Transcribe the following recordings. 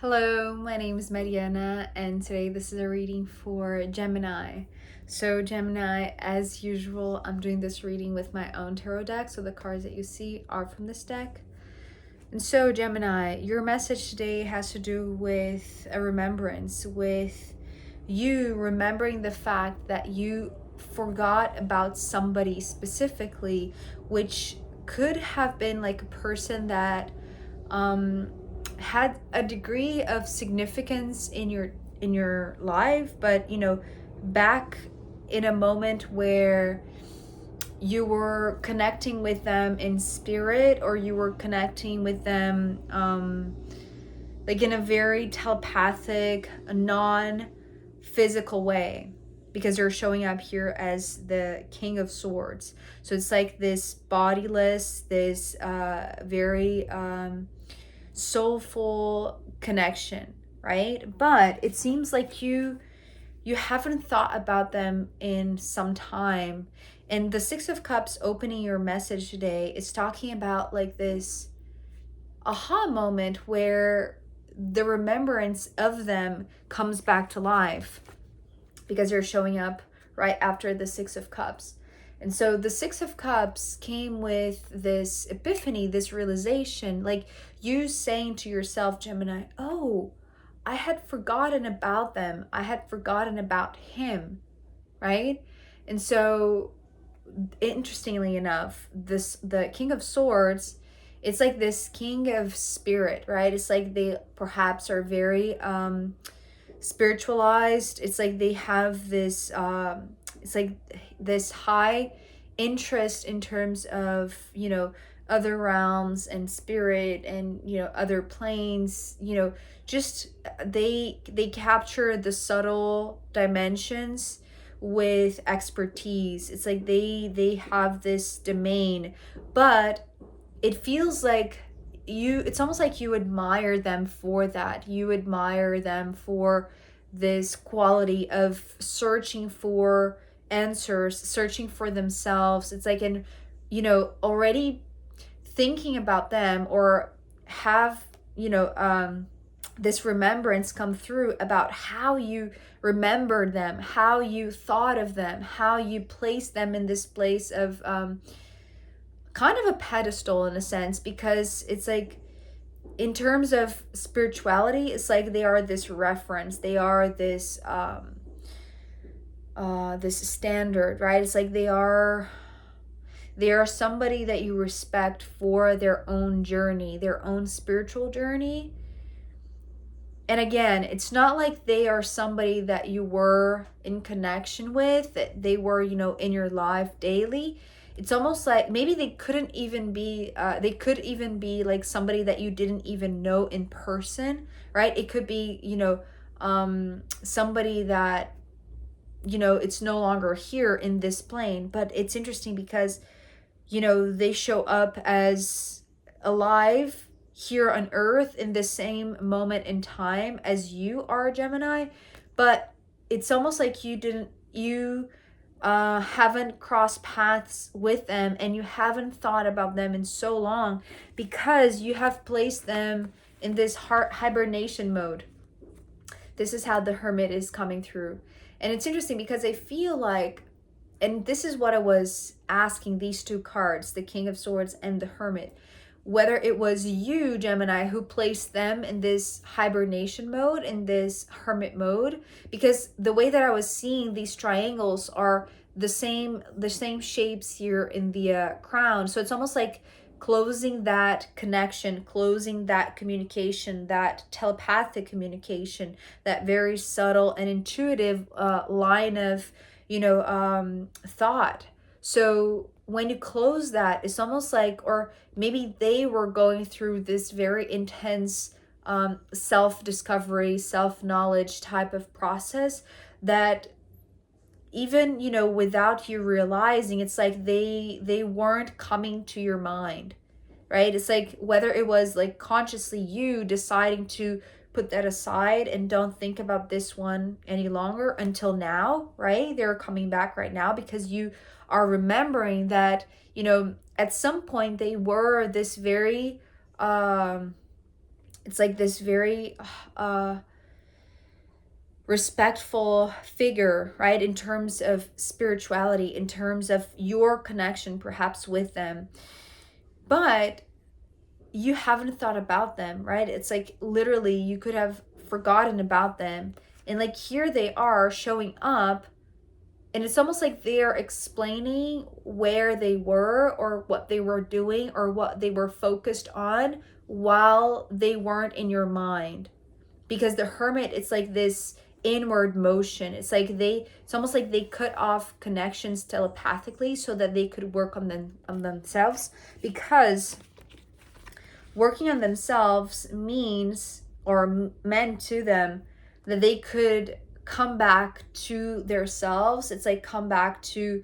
Hello, my name is Mariana, and today this is a reading for Gemini. So, Gemini, as usual, I'm doing this reading with my own tarot deck, so the cards that you see are from this deck. And so, Gemini, your message today has to do with a remembrance, with you remembering the fact that you forgot about somebody specifically, which could have been like a person that had a degree of significance in your life, but back in a moment where you were connecting with them in spirit, or you were connecting with them like in a very telepathic, non-physical way, because they're showing up here as the King of Swords. So it's like this bodiless, this very soulful connection, right? But it seems like you haven't thought about them in some time. And the Six of Cups opening your message today is talking about like this aha moment where the remembrance of them comes back to life, because they're showing up right after the Six of Cups. And so the Six of Cups came with this epiphany, this realization, like you saying to yourself, Gemini, oh, I had forgotten about them. I had forgotten about him, right? And so, interestingly enough, the King of Swords, it's like this king of spirit, right? It's like they perhaps are very spiritualized. It's like they have this it's like this high interest in terms of other realms and spirit, and other planes, just they capture the subtle dimensions with expertise. It's like they have this domain, but it feels like it's almost like you admire them for that. You admire them for this quality of searching for answers, searching for themselves. It's like already thinking about them, or have this remembrance come through about how you remembered them, how you thought of them, how you placed them in this place of kind of a pedestal in a sense, because it's like in terms of spirituality, it's like they are this reference, they are this this standard, right? It's like they are somebody that you respect for their own journey, their own spiritual journey. And again, it's not like they are somebody that you were in connection with, that they were, in your life daily. It's almost like maybe they couldn't even be, they could even be like somebody that you didn't even know in person, right? It could be, somebody that, it's no longer here in this plane. But it's interesting because, they show up as alive here on earth in the same moment in time as you are, Gemini, but it's almost like you haven't crossed paths with them, and you haven't thought about them in so long, because you have placed them in this hibernation mode. This is how the Hermit is coming through. And it's interesting because I feel like, and this is what I was asking these two cards, the King of Swords and the Hermit, whether it was you, Gemini, who placed them in this hibernation mode, in this hermit mode, because the way that I was seeing these triangles are the same shapes here in the crown. So it's almost like closing that connection, closing that communication, that telepathic communication, that very subtle and intuitive line of thought. So when you close that, it's almost like, or maybe they were going through this very intense self-discovery, self-knowledge type of process that even, without you realizing, it's like they weren't coming to your mind, right? It's like whether it was like consciously you deciding to put that aside and don't think about this one any longer until now, right? They're coming back right now because you are remembering that, at some point they were this very It's like this very respectful figure, right? In terms of spirituality, in terms of your connection perhaps with them. But you haven't thought about them, right? It's like literally you could have forgotten about them. And like here they are showing up, and it's almost like they're explaining where they were or what they were doing or what they were focused on while they weren't in your mind. Because the hermit, it's like this inward motion. It's almost like they cut off connections telepathically so that they could work on themselves, because working on themselves means, or meant to them, that they could come back to their selves. It's like come back to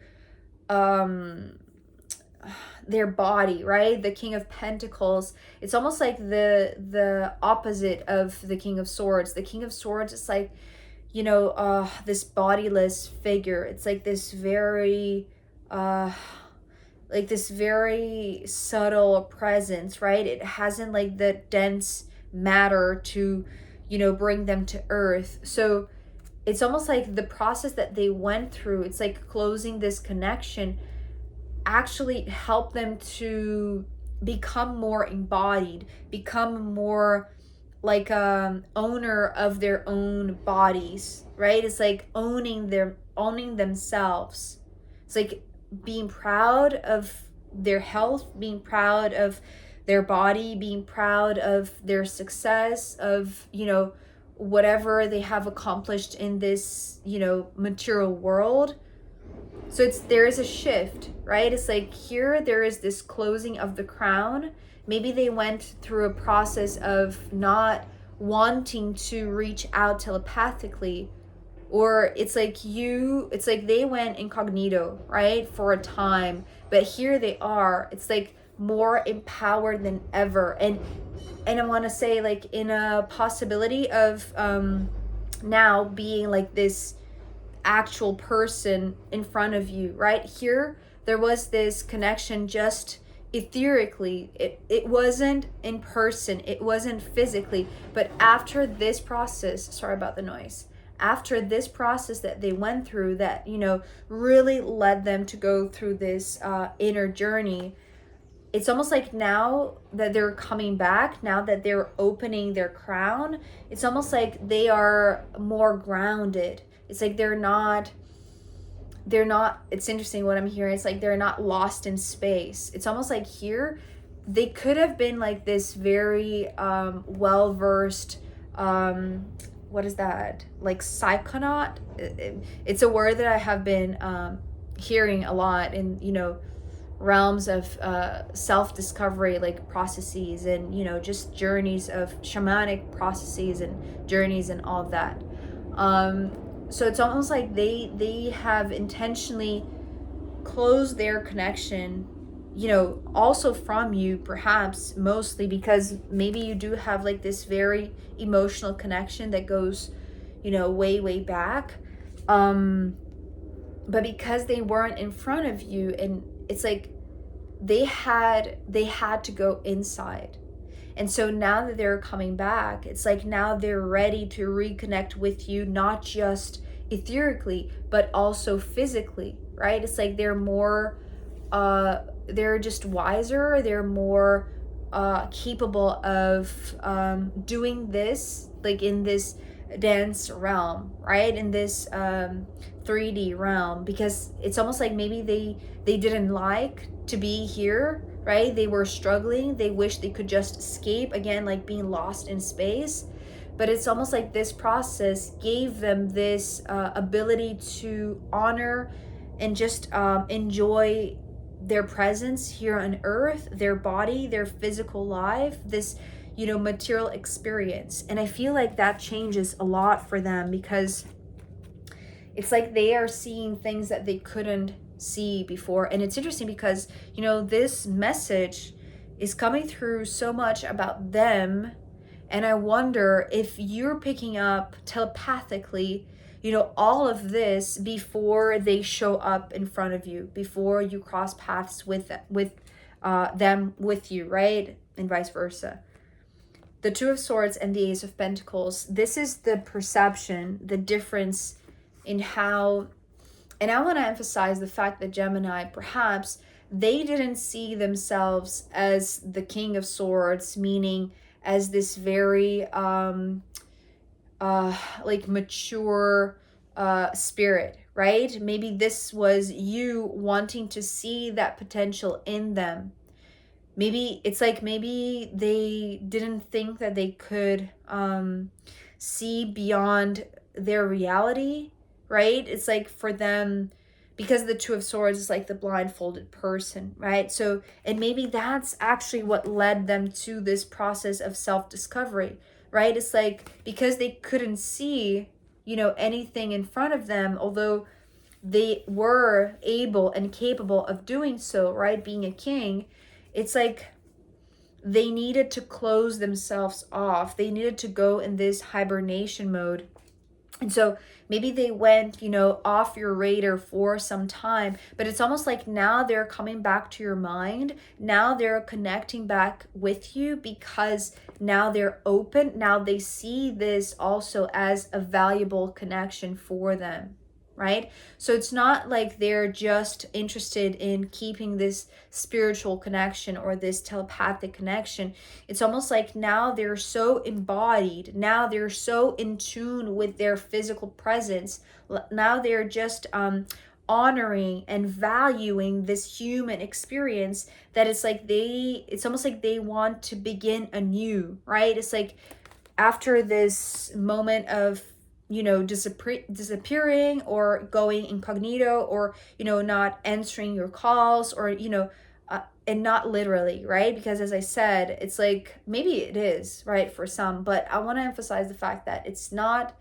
um their body, right? The King of Pentacles, it's almost like the opposite of the King of Swords. The King of Swords is like, this bodiless figure. It's like this very very subtle presence, right? It hasn't like the dense matter to bring them to earth. So it's almost like the process that they went through, it's like closing this connection, actually help them to become more embodied, become more like owner of their own bodies, right? It's like owning themselves. It's like being proud of their health, being proud of their body, being proud of their success, of whatever they have accomplished in this material world. So there is a shift, right? It's like here there is this closing of the crown. Maybe they went through a process of not wanting to reach out telepathically, or it's like they went incognito, right, for a time, but here they are. It's like more empowered than ever, and I want to say, like, in a possibility of now being like this actual person in front of you, right? Here there was this connection just etherically. It wasn't in person, it wasn't physically, but after this process, sorry about the noise, after this process that they went through, that really led them to go through this inner journey, it's almost like now that they're coming back, now that they're opening their crown, it's almost like they are more grounded. It's like they're not, it's interesting what I'm hearing. It's like they're not lost in space. It's almost like here they could have been like this very well-versed, what is that? Like psychonaut? It's a word that I have been hearing a lot in, realms of self-discovery, like processes, and just journeys of shamanic processes and journeys and all of that. So it's almost like they have intentionally closed their connection, also from you, perhaps mostly because maybe you do have like this very emotional connection that goes way back, but because they weren't in front of you, and it's like they had to go inside. And so now that they're coming back, it's like now they're ready to reconnect with you, not just etherically, but also physically, right? It's like they're more, they're just wiser, they're more capable of doing this, like in this dance realm, right? In this 3D realm, because it's almost like maybe they didn't like to be here, right? They were struggling. They wish they could just escape, again, like being lost in space. But it's almost like this process gave them this ability to honor and just enjoy their presence here on earth, their body, their physical life, this material experience. And I feel like that changes a lot for them, because it's like they are seeing things that they couldn't see before. And it's interesting because this message is coming through so much about them, and I wonder if you're picking up telepathically all of this before they show up in front of you, before you cross paths with them with you, right? And vice versa. the Two of Swords and the Ace of Pentacles, this is the perception, the difference in how, and I want to emphasize the fact that Gemini, perhaps they didn't see themselves as the King of Swords, meaning as this very like mature spirit, right? Maybe this was you wanting to see that potential in them. Maybe it's like, maybe they didn't think that they could see beyond their reality, right? It's like for them, because the Two of Swords is like the blindfolded person, right? So, and maybe that's actually what led them to this process of self-discovery, right? It's like because they couldn't see, you know, anything in front of them, although they were able and capable of doing so, right? Being a king, it's like they needed to close themselves off. They needed to go in this hibernation mode. And so maybe they went, you know, off your radar for some time, but it's almost like now they're coming back to your mind. Now they're connecting back with you because now they're open. Now they see this also as a valuable connection for them, right? So it's not like they're just interested in keeping this spiritual connection or this telepathic connection. It's almost like now they're so embodied, now they're so in tune with their physical presence, now they're just honoring and valuing this human experience, that it's almost like they want to begin anew, right? It's like after this moment of, you know, disappearing or going incognito, or, you know, not answering your calls, or, you know, and not literally, right? Because as I said, it's like maybe it is, right, for some, but I want to emphasize the fact that it's not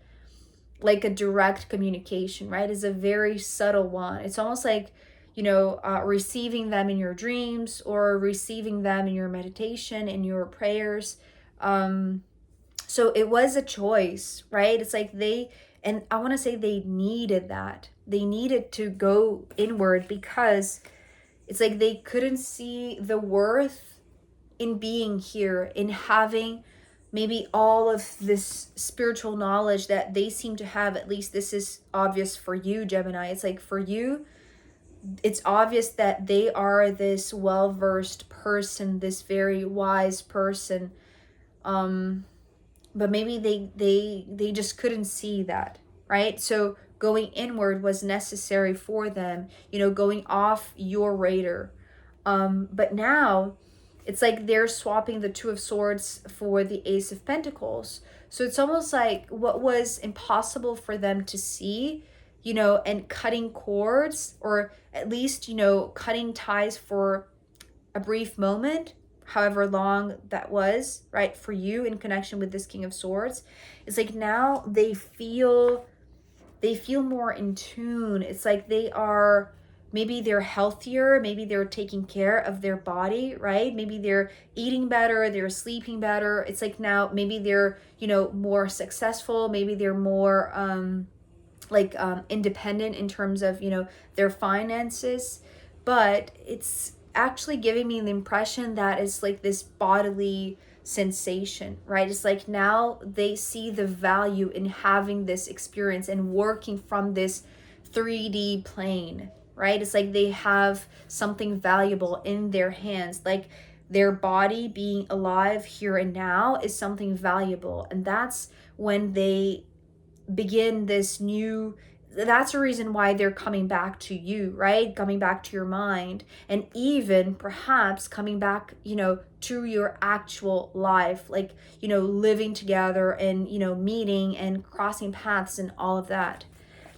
like a direct communication, right? It's a very subtle one. It's almost like, you know, receiving them in your dreams, or receiving them in your meditation, in your prayers. So it was a choice, right? It's like and I want to say they needed that. They needed to go inward because it's like they couldn't see the worth in being here, in having maybe all of this spiritual knowledge that they seem to have. At least this is obvious for you, Gemini. It's like for you, it's obvious that they are this well-versed person, this very wise person. But maybe they just couldn't see that, right? So going inward was necessary for them, you know, going off your radar. But now it's like they're swapping the Two of Swords for the Ace of Pentacles. So it's almost like what was impossible for them to see, you know, and cutting cords, or at least, you know, cutting ties for a brief moment, however long that was, right, for you in connection with this King of Swords. It's like now they feel more in tune. It's like maybe they're healthier, maybe they're taking care of their body, right? Maybe they're eating better, they're sleeping better. It's like now maybe they're, you know, more successful, maybe they're more independent in terms of, you know, their finances. But it's actually giving me the impression that it's like this bodily sensation, right? It's like now they see the value in having this experience and working from this 3D plane, right? It's like they have something valuable in their hands, like their body being alive here and now is something valuable. And that's when they begin this new, that's the reason why they're coming back to you, right? Coming back to your mind, and even perhaps coming back, you know, to your actual life, like, you know, living together and, you know, meeting and crossing paths and all of that.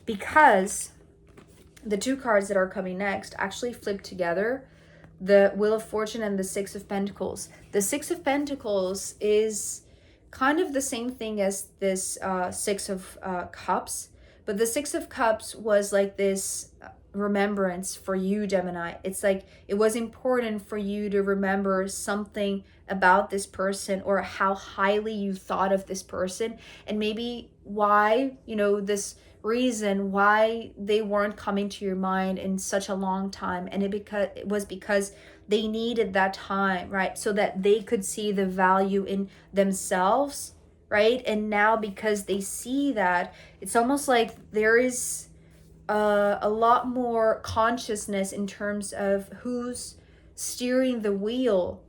Because the two cards that are coming next actually flip together, the Wheel of Fortune and the Six of Pentacles. The Six of Pentacles is kind of the same thing as this Six of Cups, but the Six of Cups was like this remembrance for you, Gemini. It's like it was important for you to remember something about this person, or how highly you thought of this person, and maybe why, you know, this reason why they weren't coming to your mind in such a long time. And it was because they needed that time, right? So that they could see the value in themselves, right? And now because they see that, it's almost like there is a lot more consciousness in terms of who's steering the wheel.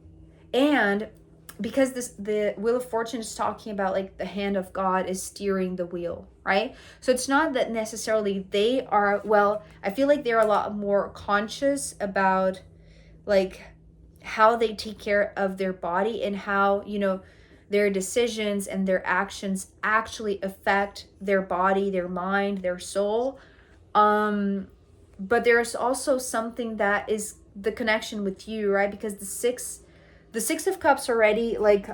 And because the Wheel of Fortune is talking about like the hand of God is steering the wheel, right? So it's not that necessarily they are, well, I feel like they're a lot more conscious about like how they take care of their body and how, you know, their decisions and their actions actually affect their body, their mind, their soul. But there's also something that is the connection with you, right? Because the six of cups already like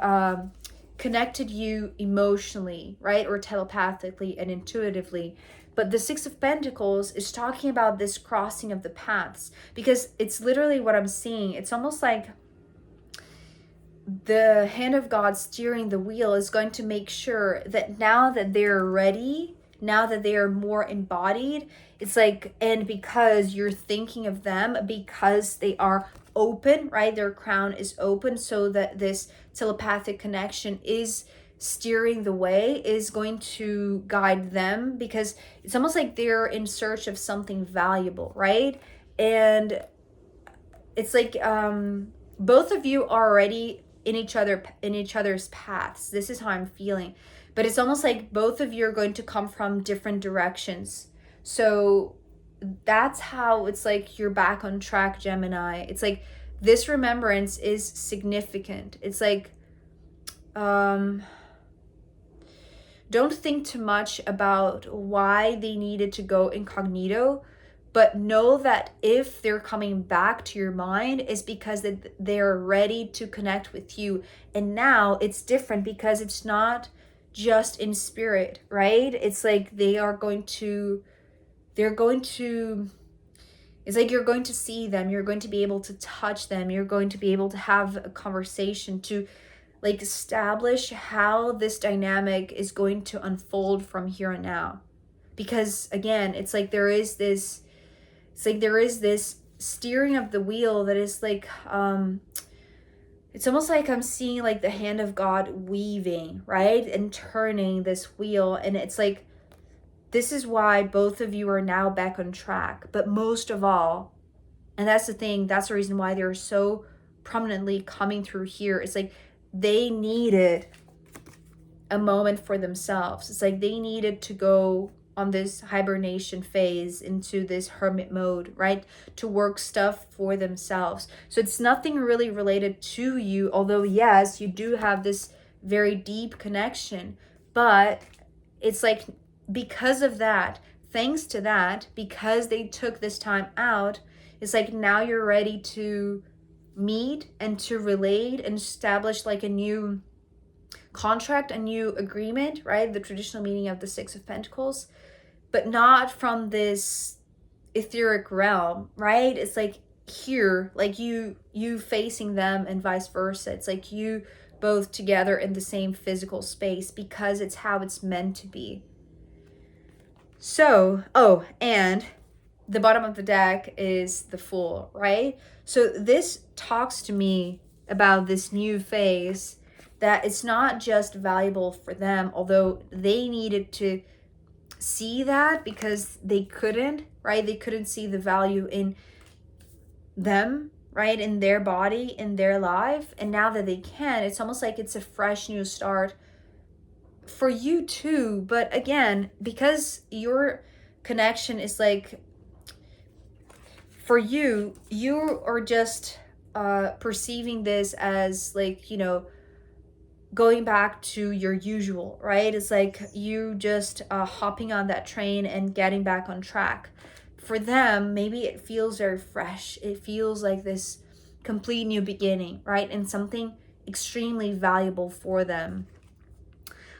connected you emotionally, right? Or telepathically and intuitively. But the Six of Pentacles is talking about this crossing of the paths, because it's literally what I'm seeing. It's almost like the hand of God steering the wheel is going to make sure that now that they're ready, now that they are more embodied, it's like, and because you're thinking of them, because they are open, right? Their crown is open, so that this telepathic connection is steering the way, is going to guide them, because it's almost like they're in search of something valuable, right? And it's like both of you are already in each other's paths. This is how I'm feeling. But it's almost like both of you are going to come from different directions. So that's how it's like you're back on track, Gemini. It's like this remembrance is significant. It's like don't think too much about why they needed to go incognito, but know that if they're coming back to your mind, is because they're ready to connect with you. And now it's different because it's not just in spirit, right? It's like they're going to, it's like you're going to see them, you're going to be able to touch them, you're going to be able to have a conversation to like establish how this dynamic is going to unfold from here on now. Because again, it's like there is this steering of the wheel that is like it's almost like I'm seeing like the hand of God weaving, right? And turning this wheel. And it's like this is why both of you are now back on track. But most of all, and that's the thing, that's the reason why they're so prominently coming through here. It's like they needed a moment for themselves. It's like they needed to go on this hibernation phase, into this hermit mode, right? To work stuff for themselves. So it's nothing really related to you, although yes, you do have this very deep connection. But it's like because of that, thanks to that, because they took this time out, it's like now you're ready to meet and to relate and establish like a new contract, a new agreement, right? The traditional meaning of the Six of Pentacles, but not from this etheric realm, right? It's like here, like you facing them and vice versa. It's like you both together in the same physical space, because it's how it's meant to be. So, oh, and the bottom of the deck is the Fool, right? So this talks to me about this new phase, that it's not just valuable for them, although they needed to see that because they couldn't, right? They couldn't see the value in them, right? In their body, in their life. And now that they can, it's almost like it's a fresh new start for you too. But again, because your connection is like, for you are just perceiving this as like, you know, going back to your usual, right? It's like you just hopping on that train and getting back on track. For them, maybe it feels very fresh. It feels like this complete new beginning, right? And something extremely valuable for them.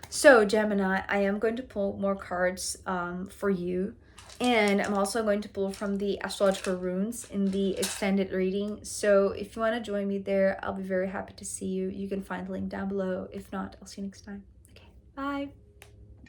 So Gemini, I am going to pull more cards for you. And I'm also going to pull from the astrological runes in the extended reading. So if you want to join me there, I'll be very happy to see you. You can find the link down below. If not, I'll see you next time. Okay, bye.